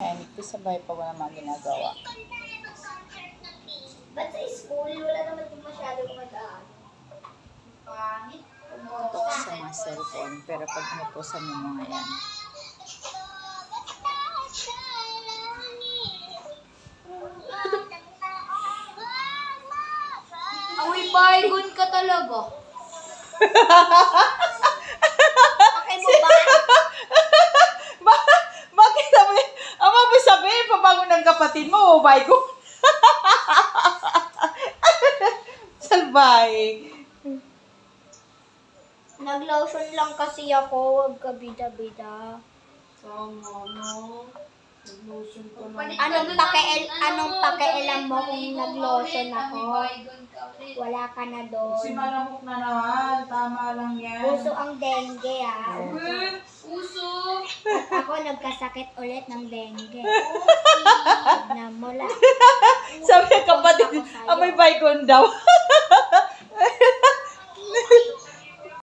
Ayan, ito sa bahay pa wala mga ginagawa. Ba't sa school, wala naman din masyado kumadaan? Pangit. Ito sa mga cellphone. Pero pag napusan mo mga yan. Amoy baygon ka talaga. Bakit mo ba? Bakit ama mo sabihin, pabangon ng kapatid mo, oh my God. Salbay. Nag-lotion lang kasi ako, huwag ka bida-bida. Tama, no? Nag-lotion ko na. Anong pakialam mo kung nag-lotion ako? Wala ka na Si doon. malamok na naman. Tama lang yan. Puso ang dengue Uso! At ako nagkasakit ulit ng dengue. Na mula. Sabi ng kapatid, amoy baygon daw.